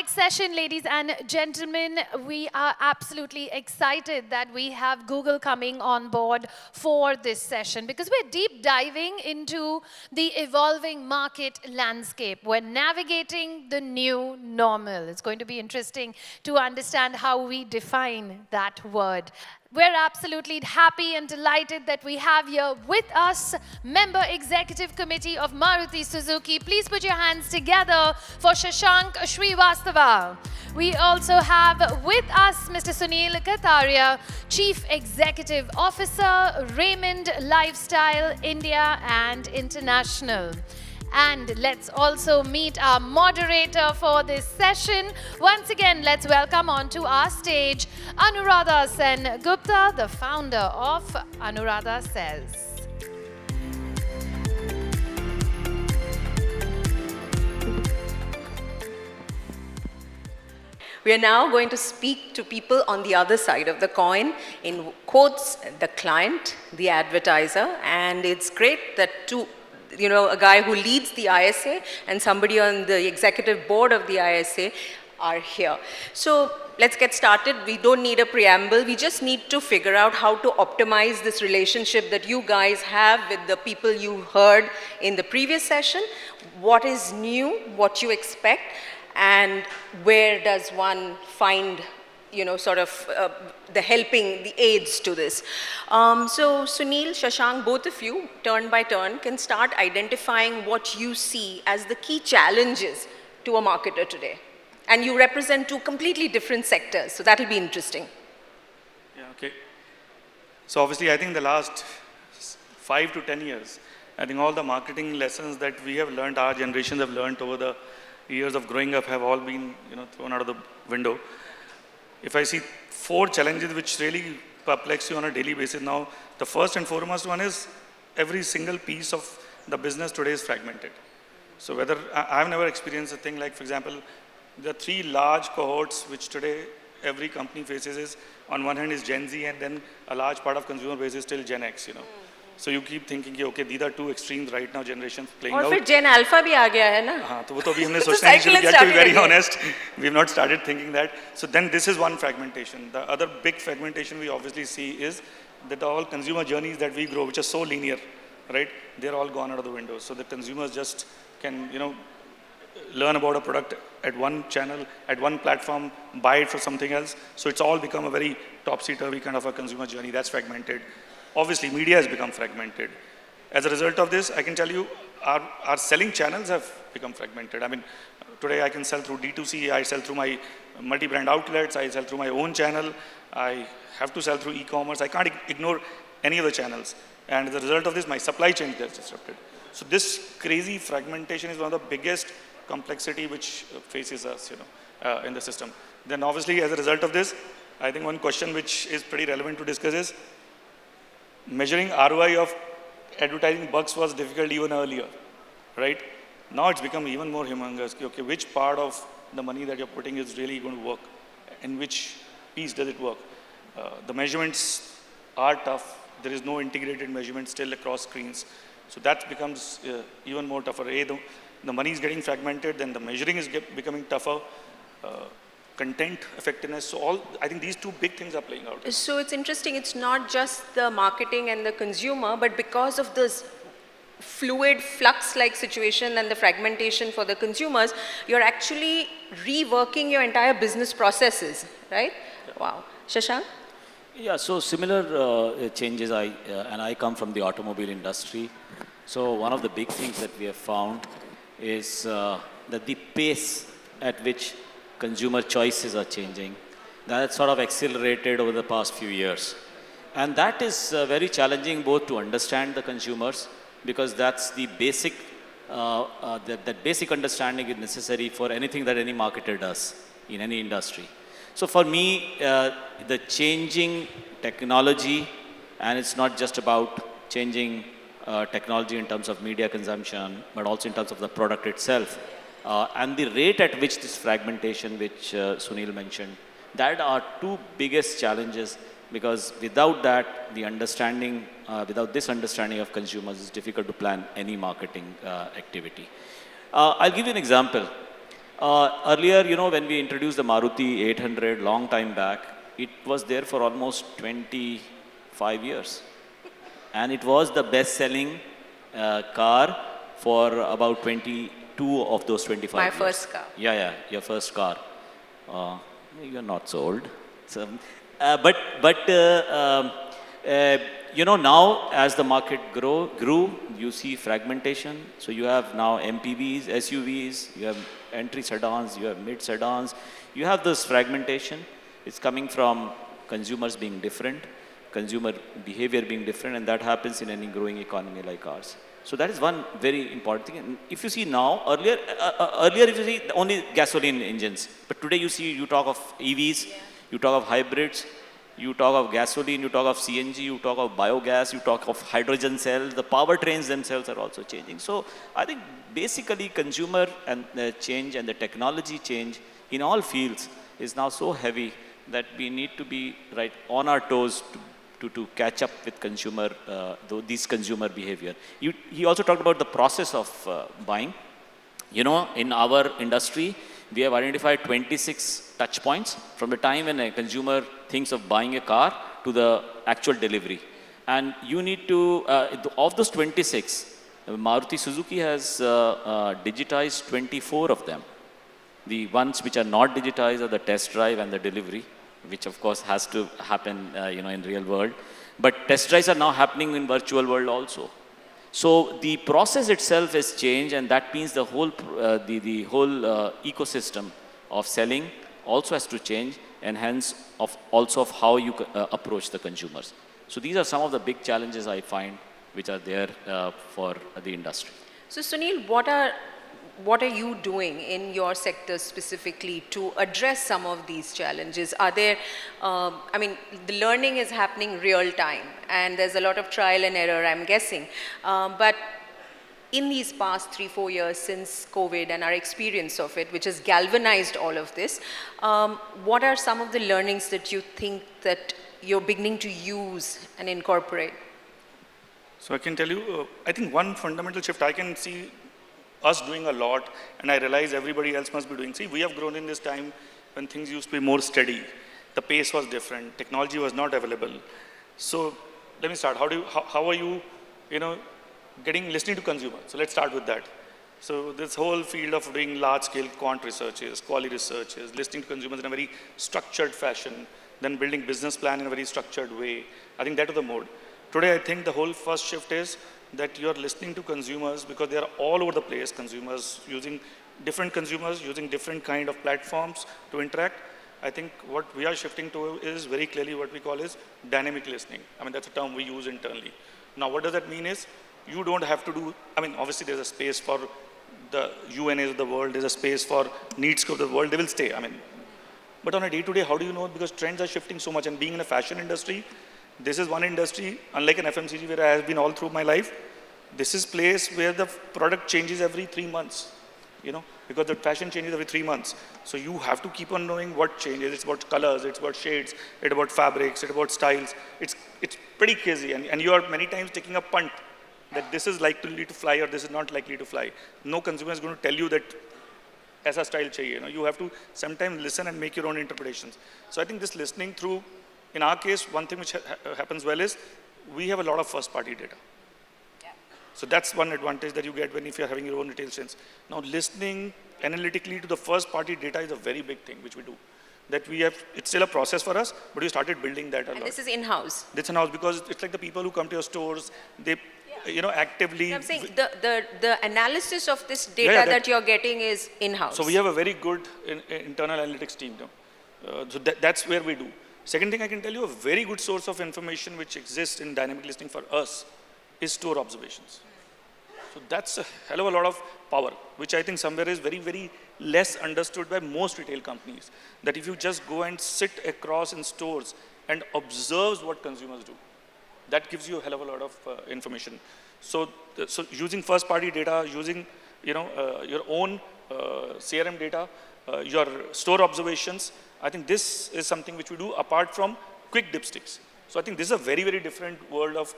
next session, ladies and gentlemen. We are absolutely excited that we have Google coming on board for this session because we're deep diving into the evolving market landscape. We're navigating the new normal. It's going to be interesting to understand how we define that word. We're absolutely happy and delighted that we have here with us Member Executive Committee of Maruti Suzuki. Please put your hands together for Shashank Srivastava. We also have with us Mr. Sunil Kataria, Chief Executive Officer, Raymond Lifestyle, India and International. And let's also meet our moderator for this session. Once again, let's welcome onto our stage Anuradha SenGupta, the founder of Anuradha Says. We are now going to speak to people on the other side of the coin, in quotes, the client, the advertiser, and it's great that a guy who leads the ISA and somebody on the executive board of the ISA are here. So let's get started. We don't need a preamble. We just need to figure out how to optimize this relationship that you guys have with the people you heard in the previous session. What is new, what you expect, and where does one find the helping, the aids to this. So Sunil, Shashank, both of you, turn by turn, can start identifying what you see as the key challenges to a marketer today. And you represent two completely different sectors, so that'll be interesting. Yeah, okay. So obviously, I think the last 5 to 10 years, I think all the marketing lessons that we have learned, our generations have learned over the years of growing up have all been thrown out of the window. If I see 4 challenges which really perplex you on a daily basis now, the first and foremost one is every single piece of the business today is fragmented. So whether, I've never experienced a thing like, for example, the 3 large cohorts which today every company faces is, on one hand is Gen Z, and then a large part of consumer base is still Gen X, So you keep thinking, okay, these are 2 extremes right now, generations playing out. और फिर Gen Alpha भी आ गया है ना? हाँ, तो वो तो अभी हमने सोचना नहीं शुरू किया, to be very honest. We have not started thinking that. So then this is one fragmentation. The other big fragmentation we obviously see is that all consumer journeys that we grow, which are so linear, right? They're all gone out of the window. So the consumers just can, learn about a product at one channel, at one platform, buy it for something else. So it's all become a very topsy-turvy kind of a consumer journey that's fragmented. Obviously, media has become fragmented. As a result of this, I can tell you, our selling channels have become fragmented. I mean, today I can sell through D2C, I sell through my multi-brand outlets, I sell through my own channel, I have to sell through e-commerce. I can't ignore any of the channels. And as a result of this, my supply chain gets disrupted. So this crazy fragmentation is one of the biggest complexity which faces us, in the system. Then obviously, as a result of this, I think one question which is pretty relevant to discuss is, measuring ROI of advertising bucks was difficult even earlier, right? Now it's become even more humongous. Okay, which part of the money that you're putting is really going to work, and which piece does it work? The measurements are tough. There is no integrated measurement still across screens. So that becomes even more tougher. The money is getting fragmented, then the measuring is becoming tougher. Content effectiveness, so I think these 2 big things are playing out. So it's interesting, it's not just the marketing and the consumer, but because of this fluid flux-like situation and the fragmentation for the consumers, you're actually reworking your entire business processes, right? Yeah. Wow. Shashank? Yeah, so similar changes, and I come from the automobile industry. So one of the big things that we have found is that the pace at which consumer choices are changing, that sort of accelerated over the past few years. And that is very challenging both to understand the consumers, because that's the basic, that basic understanding is necessary for anything that any marketer does in any industry. So for me, the changing technology, and it's not just about changing technology in terms of media consumption, but also in terms of the product itself. And the rate at which this fragmentation, which Sunil mentioned, that are 2 biggest challenges, because without that, the understanding, without this understanding of consumers, it's difficult to plan any marketing activity. I'll give you an example. Earlier, when we introduced the Maruti 800 long time back, it was there for almost 25 years. And it was the best-selling car for about 22 of those 25 My years. first car. Yeah, your first car. Uh, you're not so old. So, but now as the market grew, you see fragmentation. So you have now MPVs, SUVs, you have entry sedans, you have mid sedans. You have this fragmentation. It's coming from consumers being different, consumer behavior being different, and that happens in any growing economy like ours. So that is one very important thing. And if you see now, earlier if you see only gasoline engines, but today you talk of EVs, you talk of hybrids, you talk of gasoline, you talk of CNG, you talk of biogas, you talk of hydrogen cells. The powertrains themselves are also changing. So I think basically consumer and change and the technology change in all fields is now so heavy that we need to be right on our toes to catch up with these consumer behavior. He also talked about the process of buying. In our industry, we have identified 26 touch points from the time when a consumer thinks of buying a car to the actual delivery. And you need to, of those 26, Maruti Suzuki has digitized 24 of them. The ones which are not digitized are the test drive and the delivery, which of course has to happen, in real world. But test drives are now happening in virtual world also. So the process itself has changed, and that means the whole ecosystem of selling also has to change, and hence also of how you approach the consumers. So these are some of the big challenges I find which are there for the industry. So Sunil, what are you doing in your sector specifically to address some of these challenges? Are there, the learning is happening real time and there's a lot of trial and error, I'm guessing. But in these past 3-4 years since COVID and our experience of it, which has galvanized all of this, what are some of the learnings that you think that you're beginning to use and incorporate? So I can tell you, I think one fundamental shift I can see us doing a lot, and I realize everybody else must be doing. See, we have grown in this time when things used to be more steady. The pace was different. Technology was not available. So let me start. How are you, listening to consumers? So let's start with that. So this whole field of doing large-scale quant researches, quality researches, listening to consumers in a very structured fashion, then building business plan in a very structured way. I think that is the mode. Today, I think the whole first shift is that you're listening to consumers because they are all over the place, consumers using different kind of platforms to interact. I think what we are shifting to is very clearly what we call is dynamic listening. That's a term we use internally. Now, what does that mean is you don't have to do, obviously there's a space for the UNAs of the world, there's a space for needs of the world, they will stay. But on a day-to-day, how do you know? Because trends are shifting so much, and being in a fashion industry, this is one industry, unlike an FMCG where I have been all through my life, this is place where the product changes every 3 months, because the fashion changes every 3 months. So you have to keep on knowing what changes. It's about colors, it's about shades, it's about fabrics, it's about styles. It's pretty crazy, and you are many times taking a punt that this is likely to fly or this is not likely to fly. No consumer is going to tell you that aisa style chahiye. You have to sometimes listen and make your own interpretations. So I think this listening through, in our case, one thing which happens well is we have a lot of first-party data. Yeah. So that's one advantage that you get if you're having your own retail sense. Now, listening analytically to the first-party data is a very big thing which we do. That we have, it's still a process for us, but we started building that a lot. And this is in-house? It's in-house because it's like the people who come to your stores, they, actively. I'm saying the analysis of this data that you're getting is in-house. So we have a very good internal analytics team. So that's where we do. Second thing I can tell you, a very good source of information which exists in dynamic listening for us is store observations. So that's a hell of a lot of power, which I think somewhere is very, very less understood by most retail companies. That if you just go and sit across in stores and observe what consumers do, that gives you a hell of a lot of information. So using first-party data, using your own CRM data, your store observations, I think this is something which we do apart from quick dipsticks. So I think this is a very, very different world of,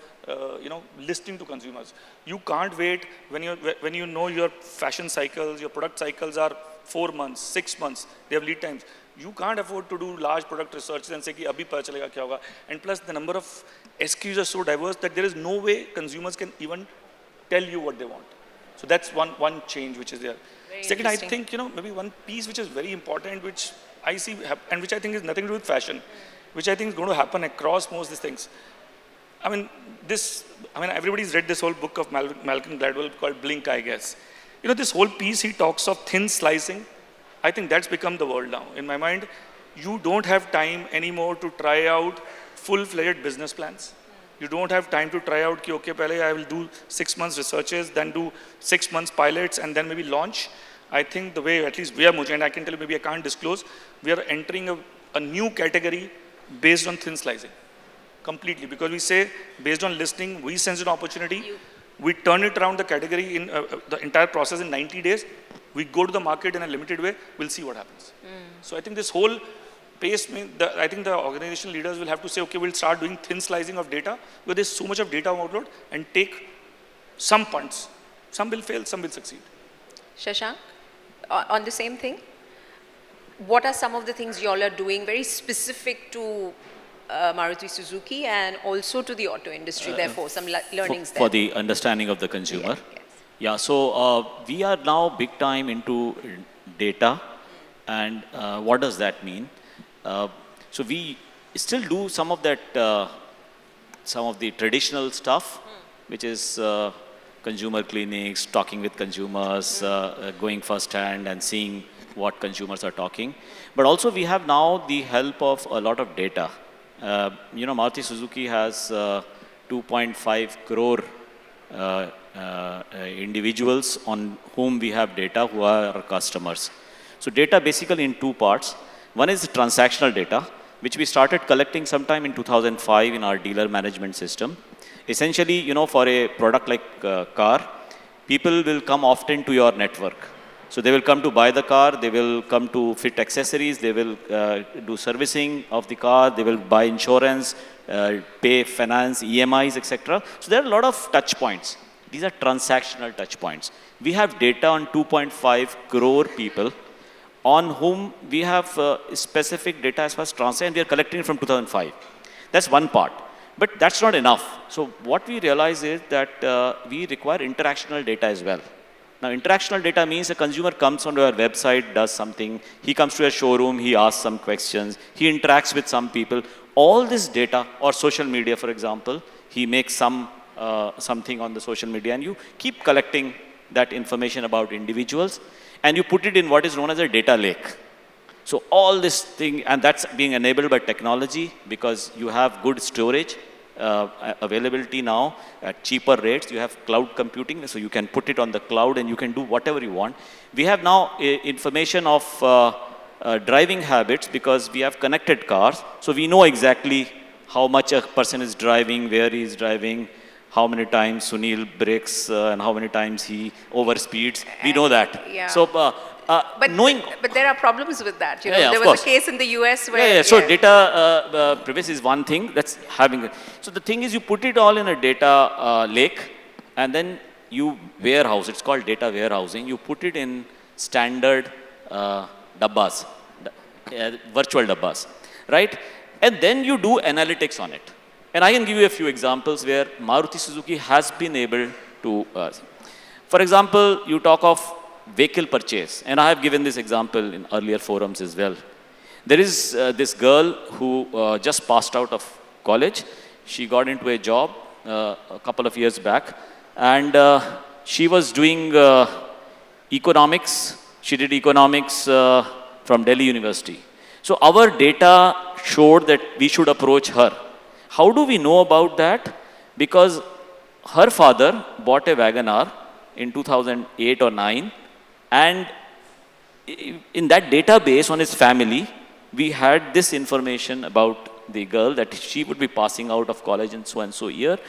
listening to consumers. You can't wait when you know your fashion cycles, your product cycles are 4 months, 6 months, they have lead times. You can't afford to do large product research and say कि अभी पता चलेगा क्या होगा. And plus the number of SKUs are so diverse that there is no way consumers can even tell you what they want. So that's one change which is there. Second, I think, maybe one piece which is very important, which I see, and which I think is nothing to do with fashion, which I think is going to happen across most of these things. Everybody's read this whole book of Malcolm Gladwell called Blink, I guess. This whole piece, he talks of thin slicing. I think that's become the world now. In my mind, you don't have time anymore to try out full-fledged business plans. You don't have time to try out, okay, pehle I will do 6 months researches, then do 6 months pilots, and then maybe launch. I think the way, at least we are moving, and I can tell you, maybe I can't disclose, we are entering a new category based on thin slicing. Completely, because we say, based on listening, we sense an opportunity, we turn it around the category in the entire process in 90 days, we go to the market in a limited way, we'll see what happens. So I think this whole pace, I think the organizational leaders will have to say, okay, we'll start doing thin slicing of data, because there's so much of data overload, and take some punts. Some will fail, some will succeed. Shashank, on the same thing, what are some of the things you all are doing very specific to Maruti Suzuki and also to the auto industry, therefore, some learnings there? For the understanding of the consumer. Yeah, so we are now big time into data, and what does that mean? So we still do some of that, some of the traditional stuff, which is consumer clinics, talking with consumers, going firsthand and seeing what consumers are talking. But also we have now the help of a lot of data. Maruti Suzuki has 2.5 crore individuals on whom we have data who are our customers. So data basically in two parts. One is transactional data, which we started collecting sometime in 2005 in our dealer management system. Essentially, for a product like car, people will come often to your network. So they will come to buy the car, they will come to fit accessories, they will do servicing of the car, they will buy insurance, pay finance, EMIs, etc. So there are a lot of touch points. These are transactional touch points. We have data on 2.5 crore people on whom we have specific data as far as transaction, and we are collecting from 2005. That's one part. But that's not enough. So what we realize is that we require interactional data as well. Now, interactional data means a consumer comes onto our website, does something, he comes to a showroom, he asks some questions, he interacts with some people. All this data, or social media, for example, he makes something on the social media, and you keep collecting that information about individuals, and you put it in what is known as a data lake. So all this thing, and that's being enabled by technology, because you have good storage availability now at cheaper rates. You have cloud computing, so you can put it on the cloud and you can do whatever you want. We have now information of driving habits, because we have connected cars. So we know exactly how much a person is driving, where he is driving, how many times Sunil brakes, and how many times he overspeeds. We know that. Yeah. So, but there are problems with that. There was course. a case in the US where... So data privacy is one thing that's having it. So the thing is, you put it all in a data lake, and then you warehouse. It's called data warehousing. You put it in standard dabbas, virtual dabbas, right? And then you do analytics on it. And I can give you a few examples where Maruti Suzuki has been able to, for example, you talk of vehicle purchase, and I have given this example in earlier forums as well. There is this girl who just passed out of college. She got into a job a couple of years back, and she was doing economics. She did economics from Delhi University. So our data showed that we should approach her. How do we know about that? Because her father bought a WagonR in 2008 or 9, and in that database on his family, we had this information about the girl, that she would be passing out of college in so and so year.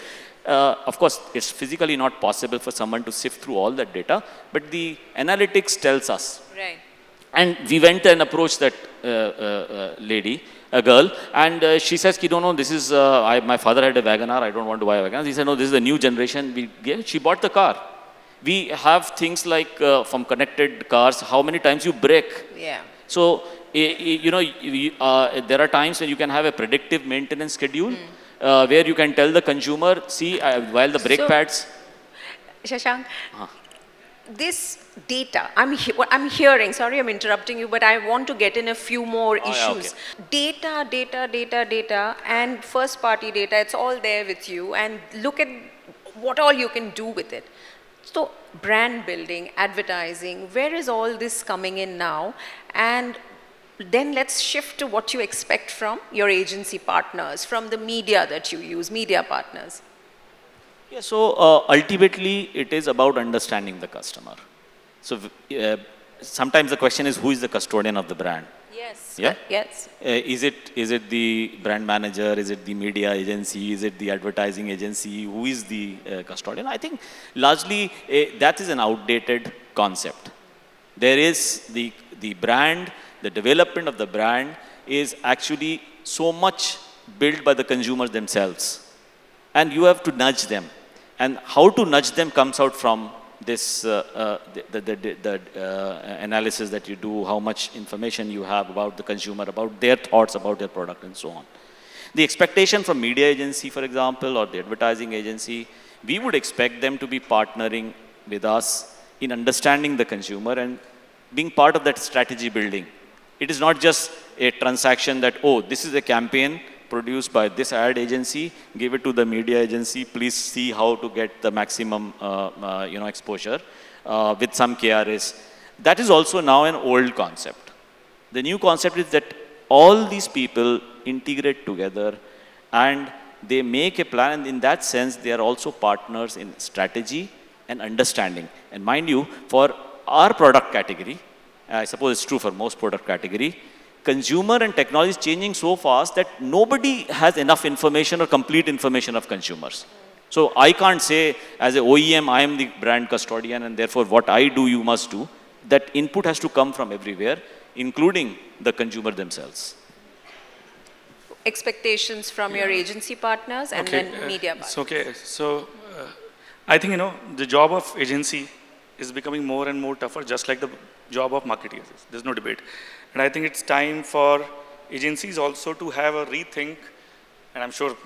Of course, it's physically not possible for someone to sift through all that data, but the analytics tells us. Right. And we went and approached that lady, a girl, and she says, no, this is, my father had a WagonR, I don't want to buy a WagonR. He said, no, this is a new generation. She bought the car. We have things like from connected cars, how many times you brake. Yeah. So, there are times when you can have a predictive maintenance schedule where you can tell the consumer, see, while the brake So, pads. Shashank, this data, what I'm hearing, sorry I'm interrupting you, but I want to get in a few more issues. Yeah, Data, and first party data, it's all there with you, and look at what all you can do with it. So, brand building, advertising, where is all this coming in now? And then let's shift to what you expect from your agency partners, from the media that you use, media partners. Yeah, so ultimately it is about understanding the customer. So sometimes the question is, who is the custodian of the brand? Yes. Yeah? Yes. Is it the brand manager? Is it the media agency? Is it the advertising agency? Who is the custodian? I think largely that is an outdated concept. There is the brand, the development of the brand is actually so much built by the consumers themselves. And you have to nudge them. And how to nudge them comes out from this analysis that you do, how much information you have about the consumer, about their thoughts about their product and so on. The expectation from media agency, for example, or the advertising agency, we would expect them to be partnering with us in understanding the consumer and being part of that strategy building. It is not just a transaction that, oh, this is a campaign produced by this ad agency, give it to the media agency, please see how to get the maximum exposure with some KRS. That is also now an old concept. The new concept is that all these people integrate together and they make a plan, and in that sense, they are also partners in strategy and understanding. And mind you, for our product category, I suppose it's true for most product category, consumer and technology is changing so fast that nobody has enough information or complete information of consumers. So I can't say as an OEM, I am the brand custodian and therefore what I do, you must do. That input has to come from everywhere, including the consumer themselves. Expectations from your agency partners and then media partners. Okay, so I think, the job of agency is becoming more and more tougher, just like the job of marketeers. There's no debate. And I think it's time for agencies also to have a rethink, and I'm sure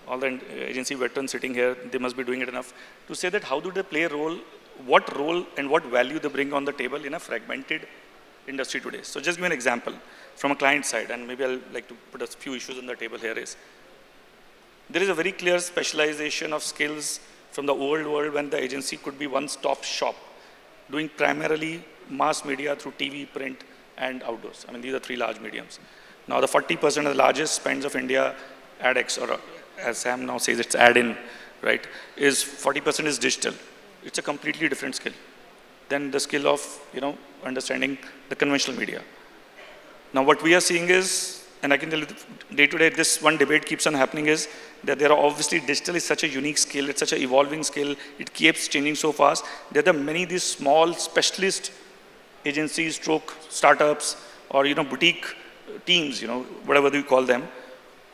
all the agency veterans sitting here, they must be doing it enough, to say that how do they play a role, what role and what value they bring on the table in a fragmented industry today. So just give me an example from a client side, and maybe I'll like to put a few issues on the table here is, there is a very clear specialization of skills from the old world when the agency could be one-stop shop, doing primarily mass media through TV, print, and outdoors. I mean, these are three large mediums. Now, the 40% of the largest spends of India, AdX, or as Sam now says, it's add-in, right, is 40% is digital. It's a completely different skill than the skill of, understanding the conventional media. Now, what we are seeing is, and I can tell you day to day, this one debate keeps on happening is that there are obviously digital is such a unique skill, it's such an evolving skill, it keeps changing so fast. There are many these small specialist agencies, stroke startups, or boutique teams, whatever you call them,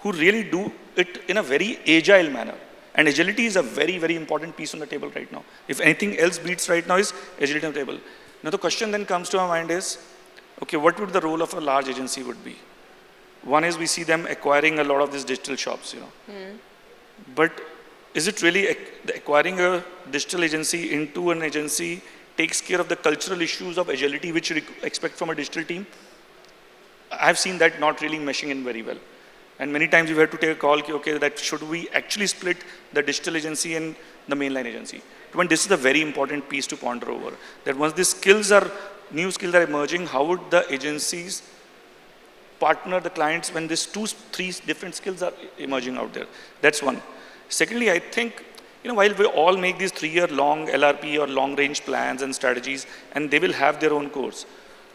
who really do it in a very agile manner. And agility is a very, very important piece on the table right now. If anything else beats right now is agility on the table. Now the question then comes to our mind is, okay, what would the role of a large agency would be? One is we see them acquiring a lot of these digital shops, But is it really acquiring a digital agency into an agency takes care of the cultural issues of agility which you expect from a digital team? I've seen that not really meshing in very well. And many times you have to take a call, okay, that should we actually split the digital agency and the mainline agency? When this is a very important piece to ponder over, that once these new skills are emerging, how would the agencies partner the clients when these three different skills are emerging out there? That's one. Secondly, I think, while we all make these 3-year long LRP or long range plans and strategies, and they will have their own course,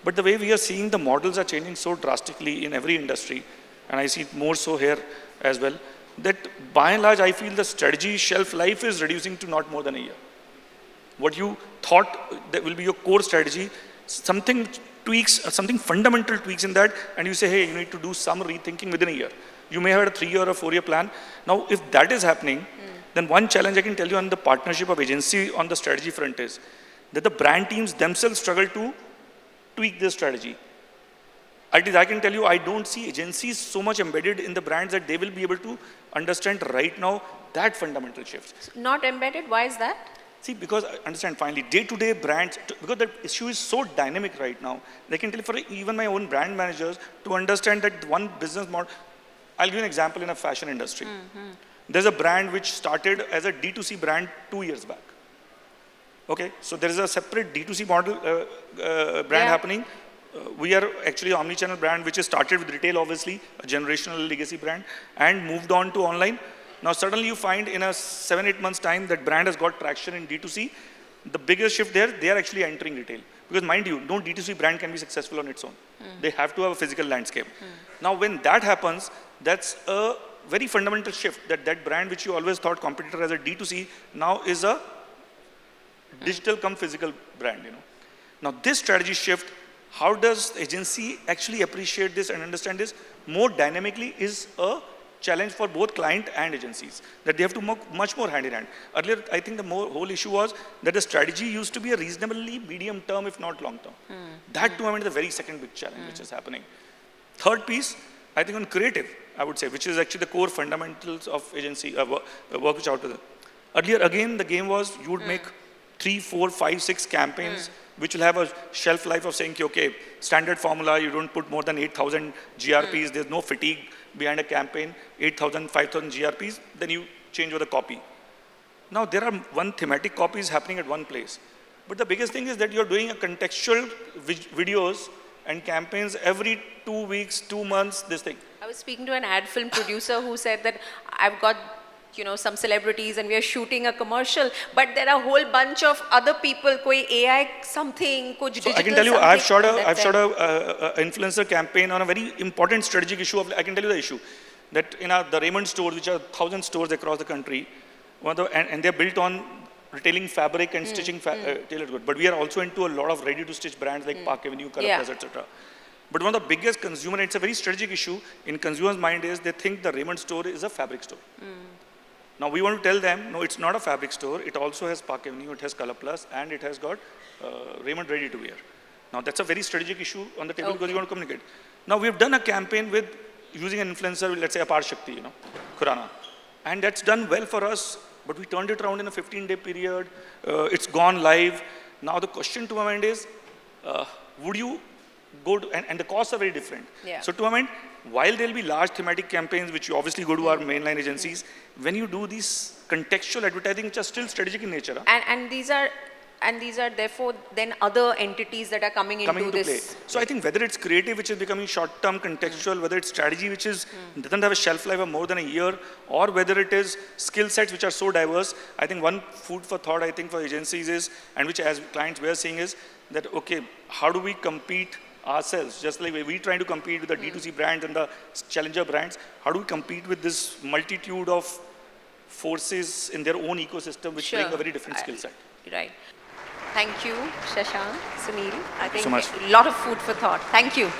but the way we are seeing the models are changing so drastically in every industry, and I see it more so here as well, that by and large, I feel the strategy shelf life is reducing to not more than a year. What you thought that will be your core strategy, something tweaks, something fundamental tweaks in that, and you say, hey, you need to do some rethinking within a year. You may have a 3-year or 4-year plan. Now, if that is happening, then then one challenge I can tell you on the partnership of agency on the strategy front is that the brand teams themselves struggle to tweak their strategy. I can tell you, I don't see agencies so much embedded in the brands that they will be able to understand right now that fundamental shift. Not embedded, why is that? See, because understand finally, day-to-day brands, because the issue is so dynamic right now, they can tell you for even my own brand managers to understand that one business model. I'll give you an example in a fashion industry. There's a brand which started as a D2C brand 2 years back. Okay, so there is a separate D2C model brand happening. We are actually an omni-channel brand which is started with retail, obviously, a generational legacy brand, and moved on to online. Now suddenly you find in a 7-8 months time that brand has got traction in D2C. The biggest shift there, they are actually entering retail. Because mind you, no D2C brand can be successful on its own. They have to have a physical landscape. Now when that happens, that's a very fundamental shift, that brand which you always thought competitor as a D2C now is a digital come physical brand. Now this strategy shift, how does agency actually appreciate this and understand this more dynamically is a challenge for both client and agencies, that they have to work much more hand in hand. Earlier, I think the whole issue was that the strategy used to be a reasonably medium term, if not long term. That too, I mean, is the very second big challenge which is happening. Third piece, I think on creative, I would say, which is actually the core fundamentals of agency work which out there. Earlier, again, the game was you would make 3, 4, 5, 6 campaigns which will have a shelf life of saying, okay, standard formula, you don't put more than 8,000 GRPs, there's no fatigue behind a campaign, 8,000, 5,000 GRPs, then you change over the copy. Now there are one thematic copies happening at one place. But the biggest thing is that you're doing a contextual videos and campaigns every 2 weeks, 2 months, this thing. I was speaking to an ad film producer who said that I've got some celebrities and we are shooting a commercial, but there are a whole bunch of other people, koi AI something, kuch digital. So I can tell you, I've shot a influencer campaign on a very important strategic issue. I can tell you the issue that in the Raymond stores, which are 1,000 stores across the country, and they're built on retailing fabric and stitching tailored goods. But we are also into a lot of ready-to-stitch brands like Park Avenue, Color Plus, etc. But one of the biggest consumer, and it's a very strategic issue in consumers' mind, is they think the Raymond store is a fabric store. Now we want to tell them, no, it's not a fabric store. It also has Park Avenue, it has Color Plus, and it has got Raymond ready to wear. Now that's a very strategic issue on the table because you want to communicate. Now we've done a campaign with using an influencer, let's say Apar Shakti, Khurana. And that's done well for us, but we turned it around in a 15-day period. It's gone live. Now the question to my mind is, would you go to, and the costs are very different. So to my mind, while there will be large thematic campaigns, which you obviously go to our mainline agencies, when you do these contextual advertising, which are still strategic in nature. And these are therefore then other entities that are coming into this. Play. So I think whether it's creative, which is becoming short-term contextual, whether it's strategy, which doesn't have a shelf life of more than a year, or whether it is skill sets which are so diverse, I think one food for thought, I think for agencies is, and which as clients we are seeing is, that okay, how do we compete ourselves, just like we're trying to compete with the D2C brands and the challenger brands, how do we compete with this multitude of forces in their own ecosystem which bring a very different skill set? Right. Thank you, Shashank, Sunil. I think so much. a lot of food for thought. Thank you.